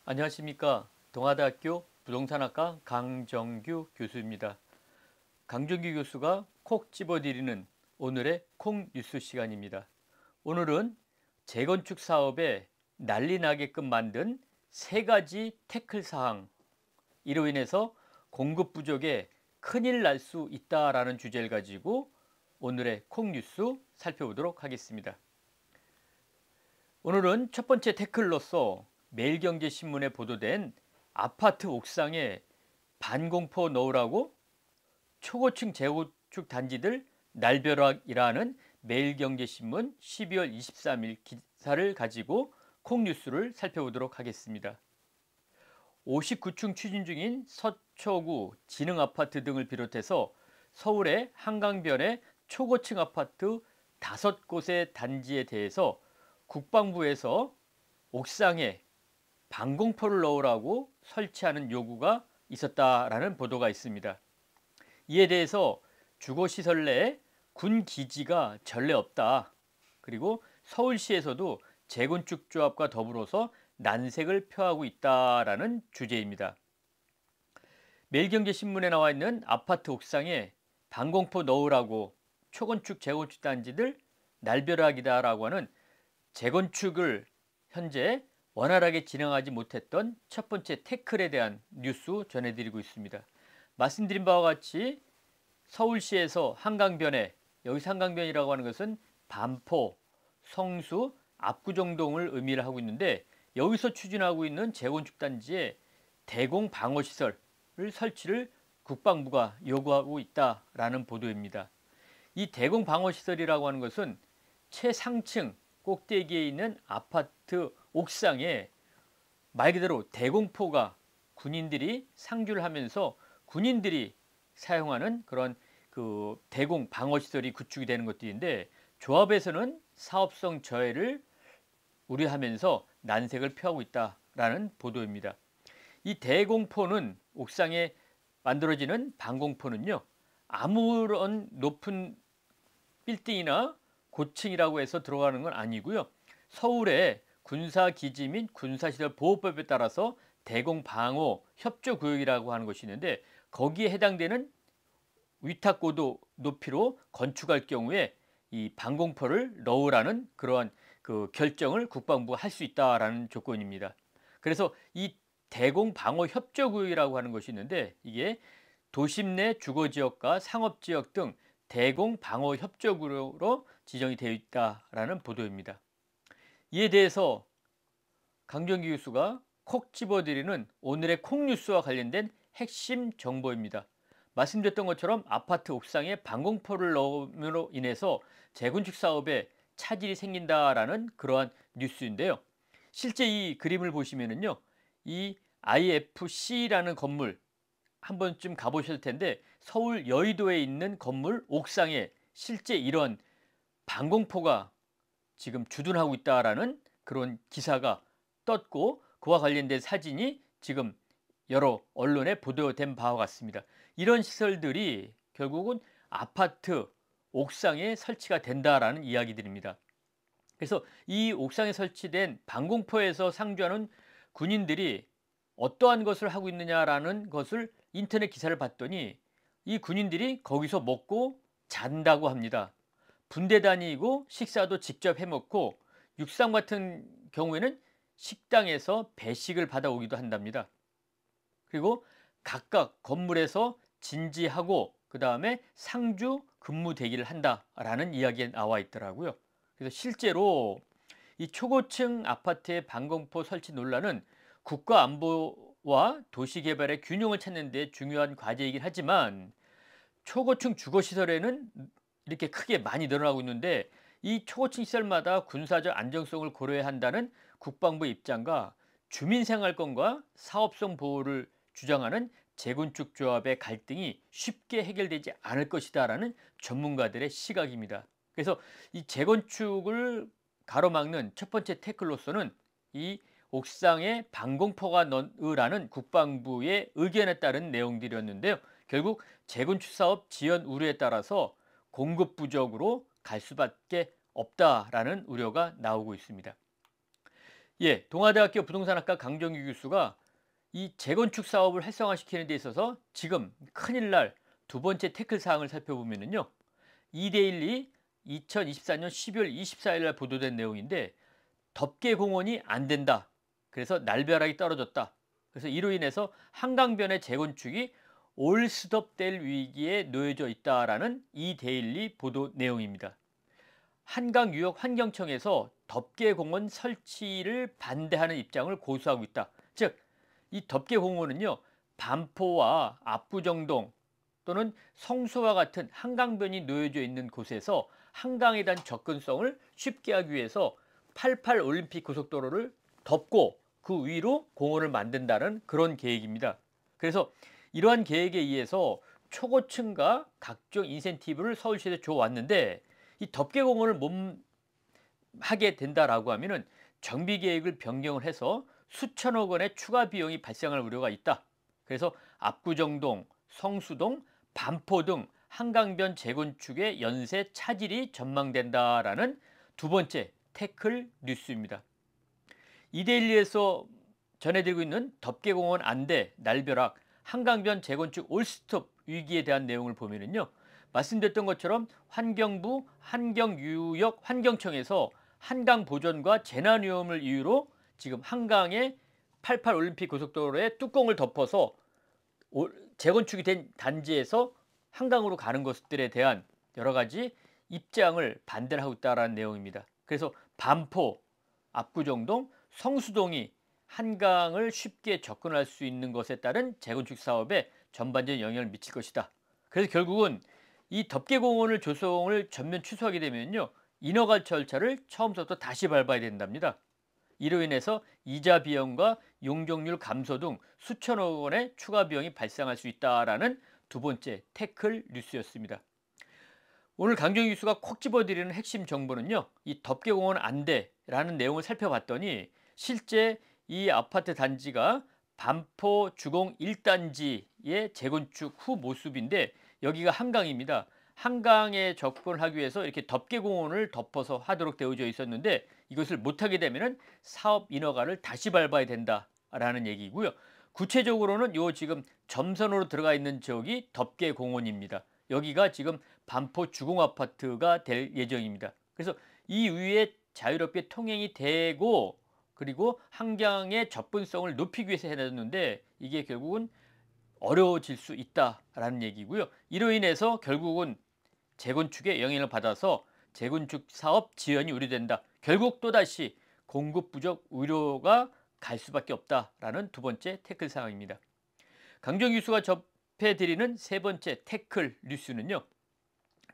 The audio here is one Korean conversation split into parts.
안녕하십니까. 동아대학교 부동산학과 강정규 교수입니다. 강정규 교수가 콕 집어드리는 오늘의 콕 뉴스 시간입니다. 오늘은 재건축 사업에 난리 나게끔 만든 세 가지 태클 사항, 이로 인해서 공급 부족에 큰일 날 수 있다라는 주제를 가지고 오늘의 콕 뉴스 살펴보도록 하겠습니다. 오늘은 첫 번째 태클로서 매일경제신문에 보도된 아파트 옥상에 반공포 넣으라고 초고층 재건축 단지들 날벼락이라는 매일경제신문 12월 23일 기사를 가지고 콕뉴스를 살펴보도록 하겠습니다. 59층 추진 중인 서초구 진흥아파트 등을 비롯해서 서울의 한강변의 초고층 아파트 5곳의 단지에 대해서 국방부에서 옥상에 반공포를 넣으라고 설치하는 요구가 있었다라는 보도가 있습니다. 이에 대해서 주거시설 내에 군 기지가 전례 없다. 그리고 서울시에서도 재건축 조합과 더불어서 난색을 표하고 있다라는 주제입니다. 매일경제신문에 나와 있는 아파트 옥상에 반공포 넣으라고 초건축 재건축 단지들 날벼락이다라고 하는 재건축을 현재 원활하게 진행하지 못했던 첫 번째 태클에 대한 뉴스 전해드리고 있습니다. 말씀드린 바와 같이 서울시에서 한강변에, 여기서 한강변이라고 하는 것은 반포, 성수, 압구정동을 의미를 하고 있는데, 여기서 추진하고 있는 재건축 단지에 대공 방어시설을 설치를 국방부가 요구하고 있다라는 보도입니다. 이 대공 방어시설이라고 하는 것은 최상층 꼭대기에 있는 아파트 옥상에 말 그대로 대공포가 군인들이 상주를 하면서 군인들이 사용하는 그런 대공 방어시설이 구축이 되는 것들인데, 조합에서는 사업성 저해를 우려하면서 난색을 표하고 있다라는 보도입니다. 이 대공포는 옥상에 만들어지는 반공포는요, 아무런 높은 빌딩이나 고층이라고 해서 들어가는 건 아니고요. 서울의 군사기지 및 군사시설 보호법에 따라서 대공방어 협조구역이라고 하는 것이 있는데, 거기에 해당되는 위탁고도 높이로 건축할 경우에 이 반공포를 넣으라는 그러한 결정을 국방부가 할 수 있다라는 조건입니다. 그래서 이 대공방어 협조구역이라고 하는 것이 있는데, 이게 도심 내 주거지역과 상업지역 등 대공방어 협조구역으로 지정이 되어 있다라는 보도입니다. 이에 대해서 강정기 교수가 콕 집어드리는 오늘의 콕뉴스와 관련된 핵심 정보입니다. 말씀드렸던 것처럼 아파트 옥상에 반공포를 넣음으로 인해서 재건축 사업에 차질이 생긴다라는 그러한 뉴스인데요. 실제 이 그림을 보시면은요, 이 IFC라는 건물 한 번쯤 가보실 텐데, 서울 여의도에 있는 건물 옥상에 실제 이런 반공포가 지금 주둔하고 있다라는 그런 기사가 떴고, 그와 관련된 사진이 지금 여러 언론에 보도된 바와 같습니다. 이런 시설들이 결국은 아파트 옥상에 설치가 된다라는 이야기들입니다. 그래서 이 옥상에 설치된 반공포에서 상주하는 군인들이 어떠한 것을 하고 있느냐라는 것을 인터넷 기사를 봤더니, 이 군인들이 거기서 먹고 잔다고 합니다. 분대 다니고 식사도 직접 해먹고, 육상 같은 경우에는 식당에서 배식을 받아오기도 한답니다. 그리고 각각 건물에서 진지하고 그 다음에 상주 근무 대기를 한다라는 이야기가 나와 있더라고요. 그래서 실제로 이 초고층 아파트의 반공포 설치 논란은 국가 안보와 도시 개발의 균형을 찾는 데 중요한 과제이긴 하지만, 초고층 주거시설에는 이렇게 크게 많이 늘어나고 있는데, 이 초고층 시설마다 군사적 안정성을 고려해야 한다는 국방부 입장과 주민생활권과 사업성 보호를 주장하는 재건축 조합의 갈등이 쉽게 해결되지 않을 것이다라는 전문가들의 시각입니다. 그래서 이 재건축을 가로막는 첫 번째 태클로서는 이 옥상에 반공포가 넣으라는 국방부의 의견에 따른 내용들이었는데요. 결국 재건축 사업 지연 우려에 따라서 공급 부족으로 갈 수밖에 없다라는 우려가 나오고 있습니다. 예, 동아대학교 부동산학과 강정규 교수가 이 재건축 사업을 활성화시키는 데 있어서 지금 큰일 날 두 번째 태클 사항을 살펴보면은요. 이데일리 2024년 12월 24일 날 보도된 내용인데 덮개 공원이 안 된다. 그래서 날벼락이 떨어졌다. 그래서 이로 인해서 한강변의 재건축이 올스톱될 위기에 놓여져 있다라는 이데일리 보도 내용입니다. 한강유역환경청에서 덮개공원 설치를 반대하는 입장을 고수하고 있다. 즉, 이 덮개공원은요, 반포와 압구정동 또는 성수와 같은 한강변이 놓여져 있는 곳에서 한강에 대한 접근성을 쉽게 하기 위해서 88 올림픽 고속도로를 덮고 그 위로 공원을 만든다는 그런 계획입니다. 그래서 이러한 계획에 의해서 초고층과 각종 인센티브를 서울시에서 줘왔는데 이 덮개공원을 못 하게 된다라고 하면은 정비 계획을 변경을 해서 수천억 원의 추가 비용이 발생할 우려가 있다. 그래서 압구정동, 성수동, 반포 등 한강변 재건축의 연쇄 차질이 전망된다라는 두 번째 태클 뉴스입니다. 이데일리에서 전해드리고 있는 덮개공원 안대, 날벼락, 한강변 재건축 올스톱 위기에 대한 내용을 보면은요. 말씀드렸던 것처럼 환경부 환경유역 환경청에서 한강 보존과 재난 위험을 이유로 지금 한강에 88 올림픽 고속도로에 뚜껑을 덮어서 재건축이 된 단지에서 한강으로 가는 것들에 대한 여러 가지 입장을 반대를 하고 있다는 내용입니다. 그래서 반포, 압구정동, 성수동이 한강을 쉽게 접근할 수 있는 것에 따른 재건축 사업에 전반적인 영향을 미칠 것이다. 그래서 결국은 이 덮개공원을 조성을 전면 취소하게 되면요. 인허가 절차를 처음부터 다시 밟아야 된답니다. 이로 인해서 이자 비용과 용적률 감소 등 수천억 원의 추가 비용이 발생할 수 있다라는 두 번째 태클 뉴스였습니다. 오늘 강정희 교수가 콕 집어드리는 핵심 정보는요. 이 덮개공원 안대라는 내용을 살펴봤더니 실제 이 아파트 단지가 반포 주공 1단지의 재건축 후 모습인데 여기가 한강입니다. 한강에 접근하기 위해서 이렇게 덮개공원을 덮어서 하도록 되어져 있었는데 이것을 못하게 되면 사업 인허가를 다시 밟아야 된다라는 얘기고요. 구체적으로는 요 지금 점선으로 들어가 있는 지역이 덮개공원입니다. 여기가 지금 반포 주공아파트가 될 예정입니다. 그래서 이 위에 자유롭게 통행이 되고 그리고 한강의 접근성을 높이기 위해서 해놨는데 이게 결국은 어려워질 수 있다라는 얘기고요. 이로 인해서 결국은 재건축에 영향을 받아서 재건축 사업 지연이 우려된다. 결국 또다시 공급 부족 우려가 갈 수밖에 없다라는 두 번째 태클 사항입니다. 강정 교수가 접해드리는 세 번째 태클 뉴스는요.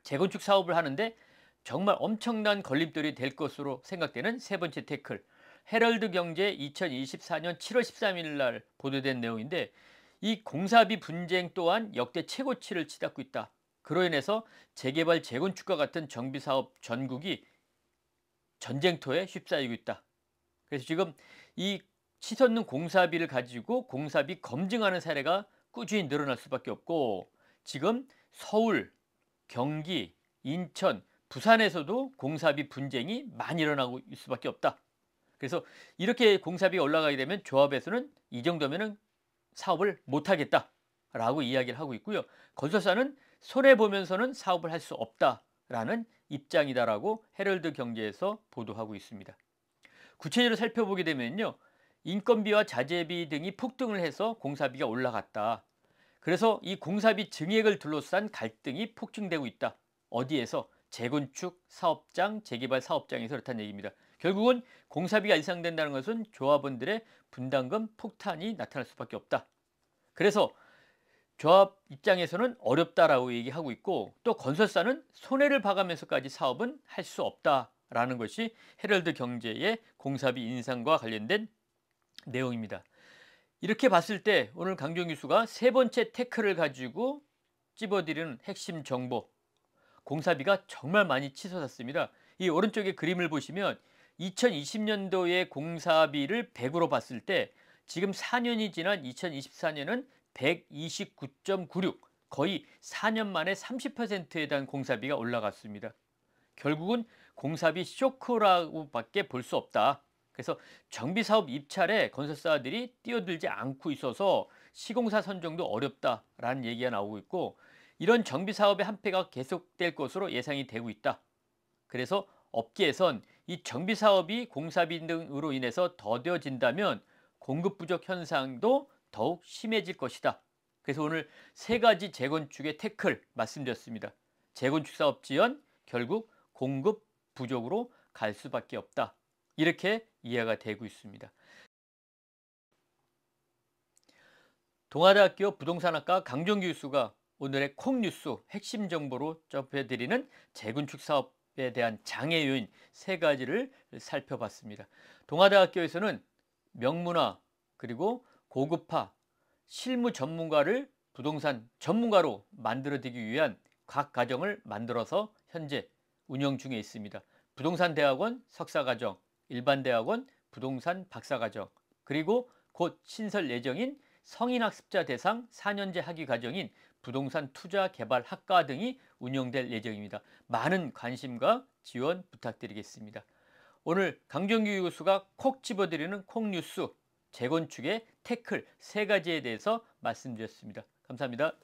재건축 사업을 하는데 정말 엄청난 걸림돌이 될 것으로 생각되는 세 번째 태클. 헤럴드 경제 2024년 7월 13일 날 보도된 내용인데 이 공사비 분쟁 또한 역대 최고치를 치닫고 있다. 그로 인해서 재개발 재건축과 같은 정비사업 전국이 전쟁터에 휩싸이고 있다. 그래서 지금 이 치솟는 공사비를 가지고 공사비 검증하는 사례가 꾸준히 늘어날 수밖에 없고 지금 서울, 경기, 인천, 부산에서도 공사비 분쟁이 많이 일어나고 있을 수밖에 없다. 그래서 이렇게 공사비가 올라가게 되면 조합에서는 이 정도면은 사업을 못하겠다라고 이야기를 하고 있고요. 건설사는 손해보면서는 사업을 할 수 없다라는 입장이다라고 헤럴드 경제에서 보도하고 있습니다. 구체적으로 살펴보게 되면요. 인건비와 자재비 등이 폭등을 해서 공사비가 올라갔다. 그래서 이 공사비 증액을 둘러싼 갈등이 폭증되고 있다. 어디에서? 재건축 사업장, 재개발 사업장에서 그렇다는 얘기입니다. 결국은 공사비가 인상된다는 것은 조합원들의 분담금 폭탄이 나타날 수밖에 없다. 그래서 조합 입장에서는 어렵다라고 얘기하고 있고 또 건설사는 손해를 봐가면서까지 사업은 할 수 없다라는 것이 헤럴드 경제의 공사비 인상과 관련된 내용입니다. 이렇게 봤을 때 오늘 강정 교수가 세 번째 태클을 가지고 찝어드리는 핵심 정보. 공사비가 정말 많이 치솟았습니다. 이 오른쪽에 그림을 보시면 2020년도의 공사비를 100으로 봤을 때 지금 4년이 지난 2024년은 129.96, 거의 4년 만에 30%에 대한 공사비가 올라갔습니다. 결국은 공사비 쇼크라고밖에 볼 수 없다. 그래서 정비사업 입찰에 건설사들이 뛰어들지 않고 있어서 시공사 선정도 어렵다라는 얘기가 나오고 있고, 이런 정비사업의 한패가 계속될 것으로 예상이 되고 있다. 그래서 업계에선 이 정비사업이 공사비 등으로 인해서 더뎌진다면 공급 부족 현상도 더욱 심해질 것이다. 그래서 오늘 세 가지 재건축의 태클 말씀드렸습니다. 재건축 사업 지연, 결국 공급 부족으로 갈 수밖에 없다. 이렇게 이해가 되고 있습니다. 동아대학교 부동산학과 강정규 교수가 오늘의 콕뉴스 핵심 정보로 접해드리는 재건축 사업에 대한 장애 요인 세 가지를 살펴봤습니다. 동아대학교에서는 명문화 그리고 고급화, 실무 전문가를 부동산 전문가로 만들어내기 위한 각 과정을 만들어서 현재 운영 중에 있습니다. 부동산 대학원 석사과정, 일반 대학원 부동산 박사과정, 그리고 곧 신설 예정인 성인학습자 대상 4년제 학위 과정인 부동산 투자 개발 학과 등이 운영될 예정입니다. 많은 관심과 지원 부탁드리겠습니다. 오늘 강정규 교수가 콕 집어드리는 콕뉴스 재건축의 태클 세 가지에 대해서 말씀드렸습니다. 감사합니다.